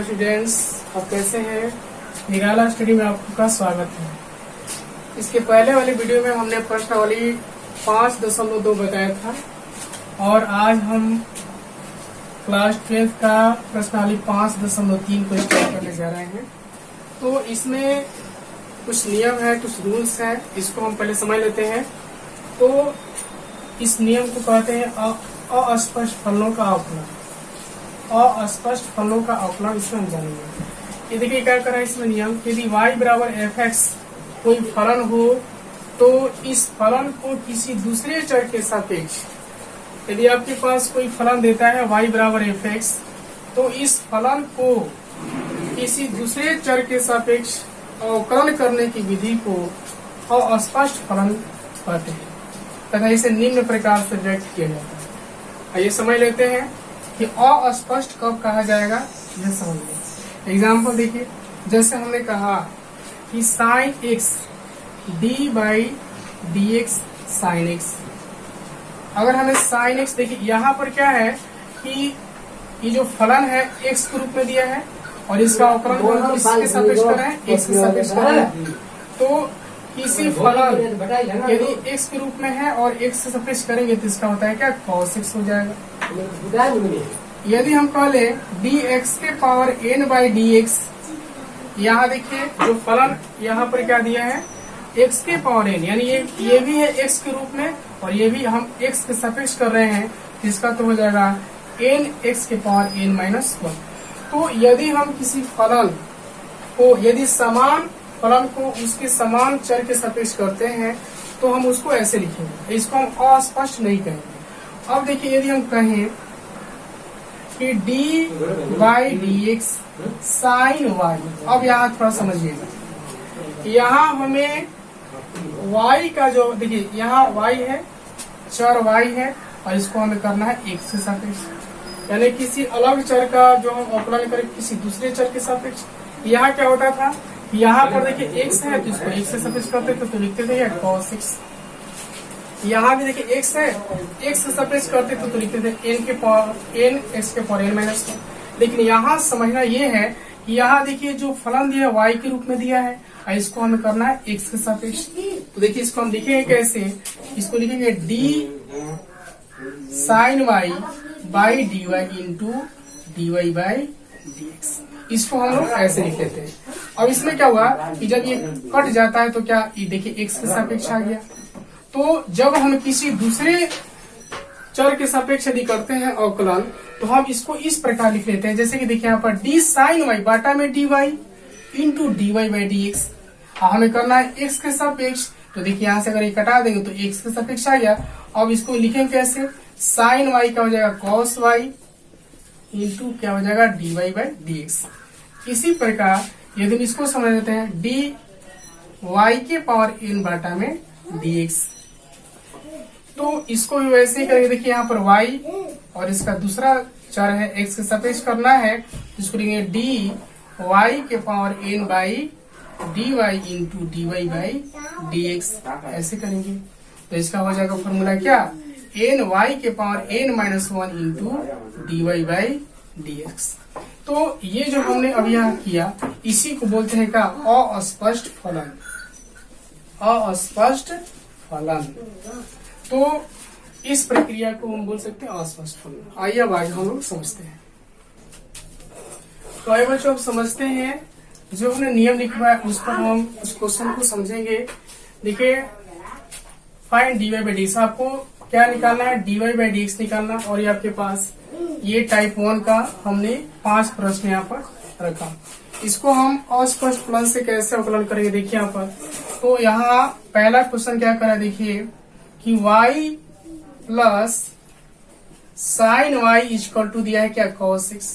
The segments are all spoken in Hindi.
स्टूडेंट्स, आप कैसे हैं? निराला स्टडी में आपका स्वागत है। इसके पहले वाली वीडियो में हमने प्रश्नावली 5.2 बताया था और आज हम क्लास 12 का प्रश्नावली 5.3 को स्टार्ट करने जा रहे हैं। तो इसमें कुछ नियम है, कुछ रूल्स है, इसको हम पहले समझ लेते हैं। तो इस नियम को कहते हैं अस्पष्ट फलनों का आकलन। अस्पष्ट फलों का आकलन इसमें हम जानेंगे। ये देखिए क्या कर रहा है इसमें नियम, यदि y बराबर fx कोई फलन हो तो इस फलन को किसी दूसरे चर के सापेक्ष, यदि आपके पास कोई फलन देता है y बराबर fx तो इस फलन को किसी दूसरे चर के सापेक्ष अवकलन करने की विधि को अस्पष्ट फलन कहते हैं तथा इसे निम्न प्रकार से व्यक्त किया जाता है। आइए समझ लेते हैं कि अस्पष्ट कब कहा जाएगा, यह समझिए। एग्जाम्पल देखिए, जैसे हमने कहा कि sine x D by d x sine x. अगर हमें साइन एक्स देखिए, यहाँ पर क्या है कि ये जो फलन है एक्स के रूप में दिया है और इसका अवकलन हम किसके सापेक्ष कर रहे हैं, एक्स के सापेक्ष कर रहे हैं। तो किसी फलन यदि एक्स के रूप में है और एक्स से सापेक्ष करेंगे तो इसका होता है क्या, cos x हो जाएगा। यदि हम कह ले dx के power n by d x, यहाँ देखिए जो फलन यहाँ पर क्या दिया है x के पावर n, यानी ये भी है x के रूप में और ये भी हम x के सापेक्ष कर रहे हैं, इसका तो हो जाएगा n x के पावर n माइनस 1। तो यदि हम किसी फलन को, यदि समान फलन को उसके समान चर के सापेक्ष करते हैं तो हम उसको ऐसे लिखेंगे, इसको हम अस्पष्ट नहीं कहेंगे। अब देखिए यदि हम कहें कि d by d x sine y, अब यहाँ थोड़ा समझिएगा, यहाँ हमें y का जो देखिए यहाँ y है, चर y है और इसको हमें करना है x के सापेक्ष, यानी किसी अलग चर का जो हम अवकलन करें किसी दूसरे चर के सापेक्ष। यहाँ क्या होता था, यहाँ पर देखिए x है तो इसको x से सापेक्ष करते थे तो लिखते थे cos x। यहाँ भी देखिए x है, x से सापेक्ष करते थे तो लिखते थे n x के पावर n माइनस 1। लेकिन यहाँ समझना ये है कि यहाँ देखिए जो फलन दिया है y के रूप में दिया है और इसको हमें करना है x के सापेक्ष। तो देखिए इसको हम लिखेंगे कैसे, इसको लिखेंगे d sine y by d y into d y by d x. इसको हम लोग ऐसे लिख लेते हैं। अब इसमें क्या हुआ कि जब ये कट जाता है तो क्या, ये देखिए x के सापेक्ष आ गया। तो जब हम किसी दूसरे चर के सापेक्ष यदि करते हैं अवकलन तो हम इसको इस प्रकार लिख लेते हैं, जैसे कि देखिए यहाँ पर d साइन y बाटा में dy into d y by d x. हमें करना है x के सापेक्ष, तो देखिए यहाँ से अगर ये कटा देंगे तो x के सापेक्ष आ गया। अब इसको लिखेंगे कैसे, साइन y का हो जाएगा cos y इंटू क्या हो जाएगा d y by d x. इसी प्रकार यदि हम इसको समझ लेते हैं डी वाई के पावर n बाटा में डी एक्स, तो इसको भी वैसे ही करेंगे। देखिए यहाँ पर y और इसका दूसरा चर है x के सापेक्ष करना है, इसको लिखेंगे डी वाई के power n by d y into d y by d x, ऐसे करेंगे। तो इसका हो जाएगा फॉर्मूला क्या, एन वाई के power n minus 1 into d y by d x. तो ये जो हमने अभी यहाँ किया इसी को बोलते हैं का अस्पष्ट फलन, अस्पष्ट फलन। तो इस प्रक्रिया को हम बोल सकते हैं अस्पष्ट फलन। आइए अब आगे हम लोग समझते हैं। तो आइए बच्चों अब समझते हैं, जो हमने नियम लिखा है उस पर हम उस क्वेश्चन को समझेंगे। देखिए find d y by d x, आपको क्या निकालना है, d y by d x निकालना। और ये आपके पास ये टाइप 1 का हमने 5 प्रश्न यहाँ पर रखा। इसको हम अस्पष्ट फलन से कैसे अवकलन करेंगे, देखिए यहाँ पर। तो यहाँ पहला क्वेश्चन क्या करा, देखिए कि y plus sine y equal to दिया है क्या, cos x।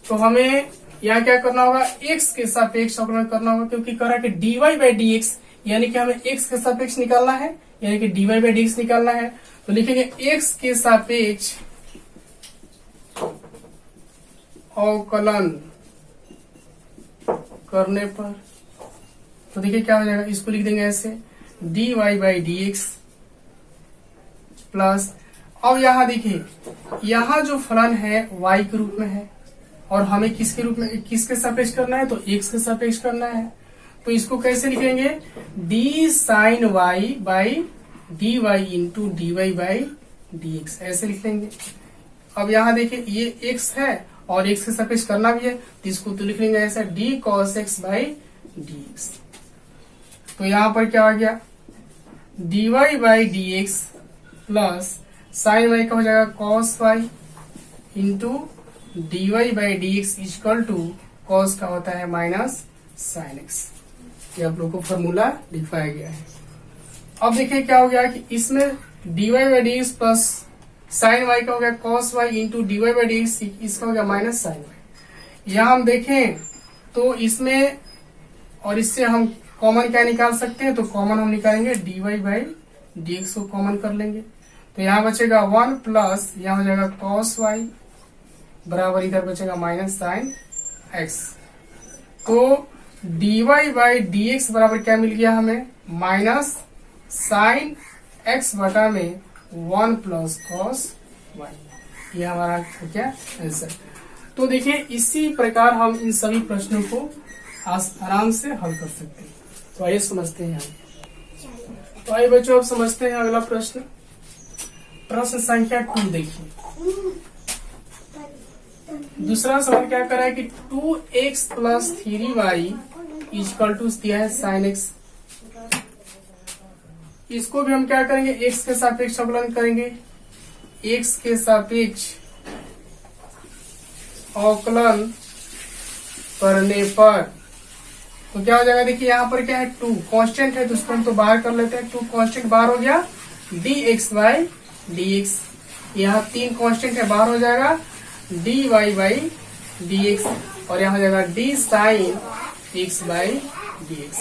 तो हमें यहाँ क्या करना होगा, x के सापेक्ष अवकलन करना होगा, क्योंकि कह रहा है कि dy बाई डी एक्स, यानी कि हमें x के सापेक्ष निकालना है, यानी कि dy बाई डी एक्स निकालना है। तो लिखेंगे x के सापेक्ष अवकलन करने पर, तो देखिए क्या हो जाएगा, इसको लिख देंगे ऐसे dy by d x plus, अब यहाँ देखिए यहाँ जो फलन है y के रूप में है और हमें किसके रूप में, किसके सापेक्ष करना है, तो x के सापेक्ष करना है। तो इसको कैसे लिखेंगे, d sine y by dy into dy by dx, ऐसे लिख लेंगे। अब यहाँ देखिए ये x है और x के सापेक्ष करना भी है, तो इसको तो लिख लेंगे ऐसा d cos x by dx। तो यहाँ पर क्या आ गया, dy by dx plus sine y का हो जाएगा cos y into dy by dx equal to cos का होता है माइनस साइन x। ये आप लोग को फॉर्मूला लिखवाया गया है। अब देखिए क्या हो गया कि इसमें dy by dx plus sine y का हो गया cos y into dy by dx, इसका हो गया माइनस साइन y। यहाँ हम देखें तो इसमें और इससे हम कॉमन क्या निकाल सकते हैं, तो कॉमन हम निकालेंगे dy बाई dx को कॉमन कर लेंगे। तो यहाँ बचेगा 1 प्लस यहाँ हो जाएगा cos y बराबर इधर बचेगा माइनस साइन x। तो dy बाई dx बराबर क्या मिल गया हमें, माइनस साइन x बटा में 1 प्लस cos y। ये हमारा क्या आंसर। तो देखिए इसी प्रकार हम इन सभी प्रश्नों को आराम से हल कर सकते हैं। तो आइए समझते हैं आगे। तो आइए बच्चों अब समझते हैं अगला प्रश्न। प्रश्न संख्या 2 देखिए। दूसरा सवाल क्या करा है कि 2x plus 3y equal to दिया है साइन x। इसको भी हम क्या करेंगे, x के सापेक्ष अवकलन करेंगे। x के सापेक्ष अवकलन करने पर तो क्या हो जाएगा, देखिए यहाँ पर क्या है 2 कांस्टेंट है, तो उसको हम तो बाहर कर लेते हैं। 2 कांस्टेंट बाहर हो गया, dx बाई dx, यहाँ 3 कांस्टेंट है बाहर हो जाएगा, dy बाई dx, और यहाँ हो जाएगा d sine x by dx।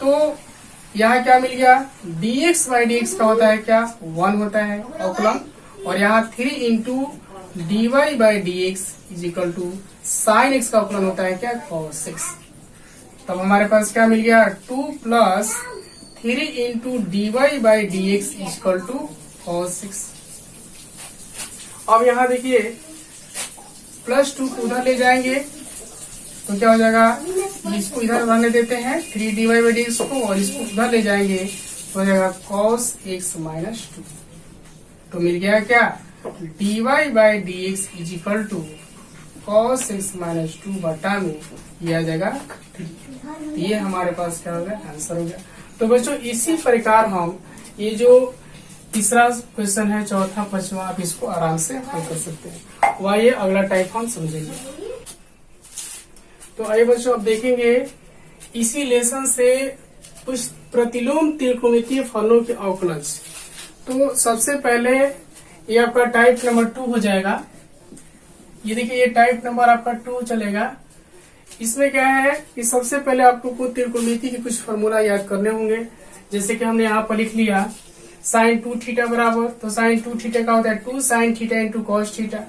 तो यहाँ क्या मिल गया, dx बाई dx का होता है क्या, 1 होता है अवकलन, और यहाँ 3 into dy by dx is equal to sine x का अवकलन होता है क्या, cos x। तब हमारे पास क्या मिल गया, 2 plus 3 into dy by dx is equal to cos x। अब यहाँ देखिए +2 को उधर ले जाएंगे तो क्या हो जाएगा, इसको इधर रहने देते हैं 3 dy बाई dx को, और इसको उधर ले जाएंगे तो हो जाएगा cos x माइनस 2। तो मिल गया क्या, dy by dx is equal to cos x minus 2 बटा में ये आ जाएगा 3। ये हमारे पास क्या हो गया, आंसर हो गया। तो बच्चों इसी प्रकार हम ये जो तीसरा क्वेश्चन है, चौथा, पांचवा, आप इसको आराम से हल कर सकते हैं। वह ये अगला टाइप हम समझेंगे। तो आइए बच्चों अब देखेंगे इसी लेसन से कुछ प्रतिलोम त्रिकोणमितीय फलनों के अवकलन। तो सबसे पहले ये आपका टाइप नंबर 2 हो जाएगा। ये देखिए ये टाइप नंबर आपका 2 चलेगा। इसमें क्या है कि सबसे पहले आपको त्रिकोणमिति के कुछ फॉर्मूला याद करने होंगे। जैसे कि हमने यहाँ पर लिख लिया साइन 2 थीटा बराबर, तो साइन 2 थीटा का होता है 2 sine theta into cos theta.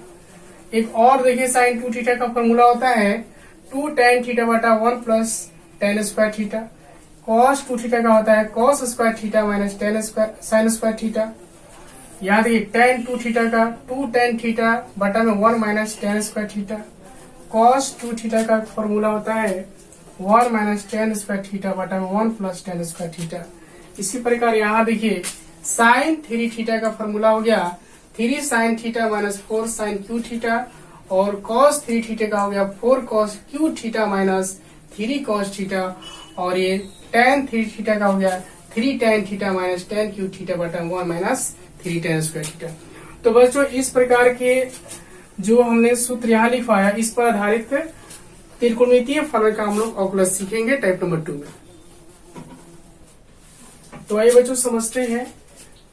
एक और देखिए साइन 2 थीटा का फॉर्मूला होता है 2 tan थीटा बटा 1 plus tan square theta. Cos 2 theta का होता है cos square theta minus sine square theta. यहाँ देखिए tan 2 थीटा का 2 tan थीटा बटा में 1 minus tan square theta. Cos 2 theta का फॉर्मूला होता है 1 माइनस tan स्क्वायर थीटा बटा में 1 प्लस tan स्क्वायर थीटा। इसी प्रकार यहाँ देखिए साइन 3 थीटा का फॉर्मूला हो गया 3 sine theta minus 4 sine cube theta, और कॉस 3 थीटा का हो गया 4 cos cube theta minus 3 cos theta, और ये tan 3 थीटा का हो गया 3 tan theta minus tan Q theta बटा 1 माइनस 3 tan स्क्वायर थीटा। तो बच्चों इस प्रकार के जो हमने सूत्र यहाँ लिखवाया, इस पर आधारित त्रिकोणमितीय फलन का हम लोग अवकलन सीखेंगे टाइप नंबर 2 में। तो आइए बच्चों समझते हैं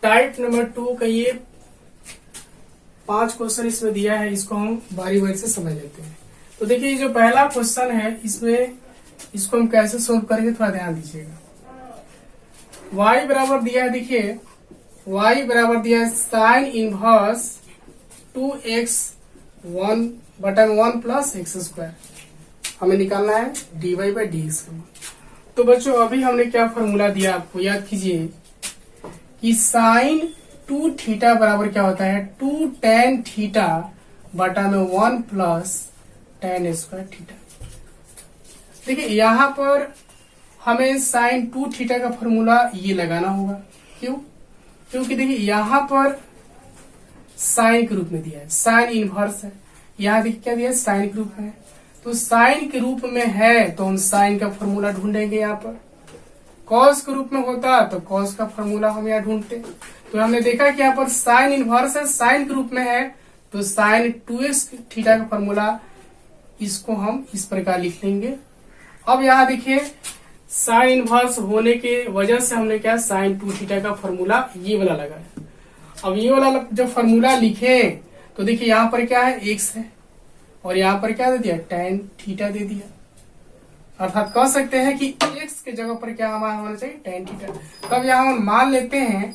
टाइप नंबर 2 का ये 5 क्वेश्चन इसमें दिया है, इसको हम बारी बारी से समझ लेते हैं। तो देखिए ये जो पहला क्वेश्चन है इसमें इसको हम कैसे सोल्व करेंगे थोड़ा ध्यान दीजिएगा। y बराबर दिया है, देखिए y बराबर दिया है साइन इनवर्स 2x 1 बटा 1 प्लस एक्स स्क्वायर। हमें निकालना है dy बाई dx का। तो बच्चों अभी हमने क्या फॉर्मूला दिया आपको याद कीजिए कि साइन 2 थीटा बराबर क्या होता है 2 tan थीटा बटा में 1 प्लस tan स्क्वायर थीटा। देखिए यहाँ पर हमें साइन 2 थीटा का फॉर्मूला ये लगाना होगा। क्यों? क्योंकि देखिए यहाँ पर साइन के रूप में दिया है, साइन इनवर्स है। यहाँ देखिए क्या दिया है, साइन के रूप में है। तो साइन के रूप में है तो हम साइन का फॉर्मूला ढूंढेंगे। यहाँ पर कॉस के रूप में होता तो कॉस का फॉर्मूला हम यहाँ ढूंढते। तो हमने देखा कि यहाँ पर साइन इनवर्स है, साइन के रूप में है, तो साइन 2x थीटा का फॉर्मूला इसको हम इस प्रकार लिख लेंगे। अब यहाँ देखिए साइन इनवर्स होने के वजह से हमने क्या साइन 2 थीटा का फॉर्मूला ये वाला लगाया। अब ये वाला जब फॉर्मूला लिखे तो देखिए यहाँ पर क्या है, x है, और यहाँ पर क्या दे दिया, tan थीटा दे दिया। अर्थात कह सकते हैं कि x के जगह पर क्या हमारा होना चाहिए, tan थीटा। तब यहाँ हम मान लेते हैं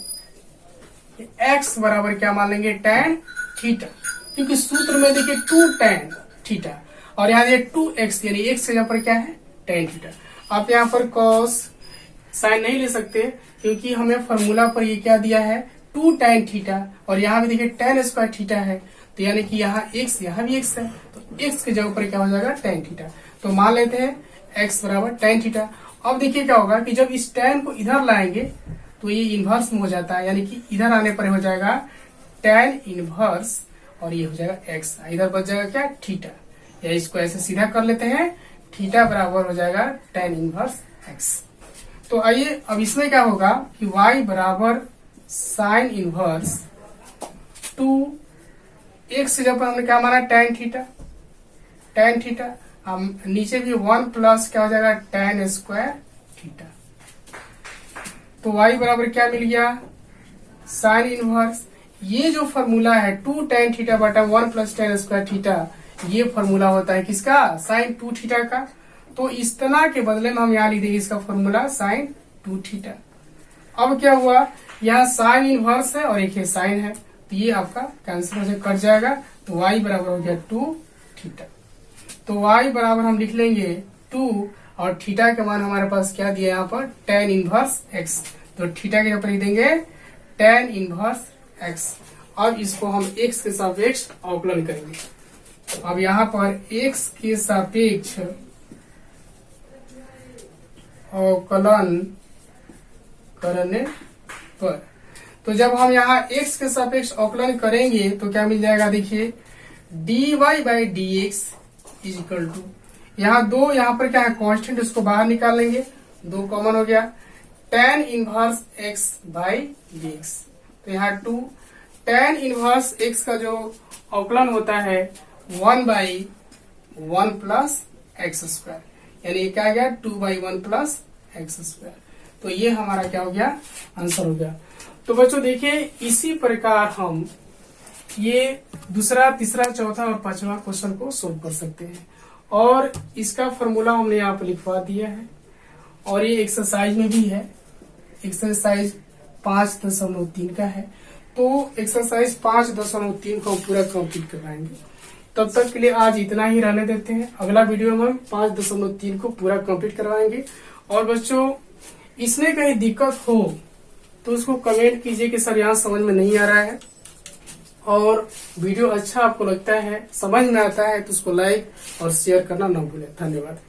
कि x बराबर क्या मान लेंगे, tan थीटा, क्योंकि सूत्र में देखिए 2 tan थीटा और यहाँ ये 2x यानी x के जगह पर क्या है, tan थीटा। आप यहाँ पर cos साइन नहीं ले सकते क्योंकि हमें फॉर्मूला पर ये क्या दिया है, 2 tan थीटा, और यहाँ भी देखिए tan स्क्वायर थीटा है, तो यानी कि यहाँ x यहाँ भी x है, तो x के जगह पर क्या हो जाएगा, tan थीटा। तो मान लेते हैं x बराबर tan थीटा। अब देखिए क्या होगा कि जब इस tan को इधर लाएंगे तो ये इनवर्स में हो जाता है, यानी कि इधर आने पर हो जाएगा tan इनवर्स और ये हो जाएगा x, इधर बच जाएगा क्या, थीटा, या इसको ऐसे सीधा कर लेते हैं, थीटा बराबर हो जाएगा tan इनवर्स x। तो आइए अब इसमें क्या होगा कि y बराबर साइन इनवर्स 2x से जब हमने क्या माना, tan थीटा, हम नीचे भी 1 प्लस क्या हो जाएगा, tan स्क्वायर थीटा। तो y बराबर क्या मिल गया, साइन इनवर्स, ये जो फॉर्मूला है 2 tan थीटा बटा 1 प्लस tan स्क्वायर थीटा, ये फॉर्मूला होता है किसका, साइन 2 थीटा का। तो इस तरह के बदले में हम यहाँ लिख देंगे इसका फॉर्मूला साइन 2 थीटा। अब क्या हुआ, यहाँ साइन इनवर्स है और एक है साइन है, तो ये आपका कैंसिल हो कट जाएगा। तो y बराबर हो गया 2 थीटा। तो y बराबर हम लिख लेंगे 2 और थीटा के मान हमारे पास क्या दिया यहाँ पर, tan इनवर्स x। तो थीटा के ऊपर लिख देंगे tan इनवर्स x। अब इसको हम x के सापेक्ष अवकलन करेंगे। अब यहाँ पर x के सापेक्ष अवकलन करने पर, तो जब हम यहाँ x के सापेक्ष अवकलन करेंगे तो क्या मिल जाएगा, देखिए dy by d x is equal to, यहाँ दो यहाँ पर क्या है कांस्टेंट, उसको बाहर निकाल लेंगे, 2 कॉमन हो गया, tan inverse x by d x. तो यहाँ 2 tan इनवर्स x का जो अवकलन होता है 1 बाई 1 प्लस एक्स स्क्वायर, यानी क्या आ गया 2 बाई 1 प्लस एक्स स्क्वायर। तो ये हमारा क्या हो गया, आंसर हो गया। तो बच्चों देखिए इसी प्रकार हम ये दूसरा, तीसरा, चौथा और 5वां क्वेश्चन को सोल्व कर सकते हैं, और इसका फॉर्मूला हमने यहाँ पर लिखवा दिया है, और ये एक्सरसाइज में भी है, एक्सरसाइज 5.3 का है। तो एक्सरसाइज 5.3 को पूरा कंप्लीट करवाएंगे। तब तक के लिए आज इतना ही रहने देते हैं, अगला वीडियो में हम 5.3 को पूरा कंप्लीट करवाएंगे। और बच्चों इसमें कहीं दिक्कत हो तो उसको कमेंट कीजिए कि सर यहाँ समझ में नहीं आ रहा है, और वीडियो अच्छा आपको लगता है, समझ में आता है तो उसको लाइक और शेयर करना ना भूलें। धन्यवाद।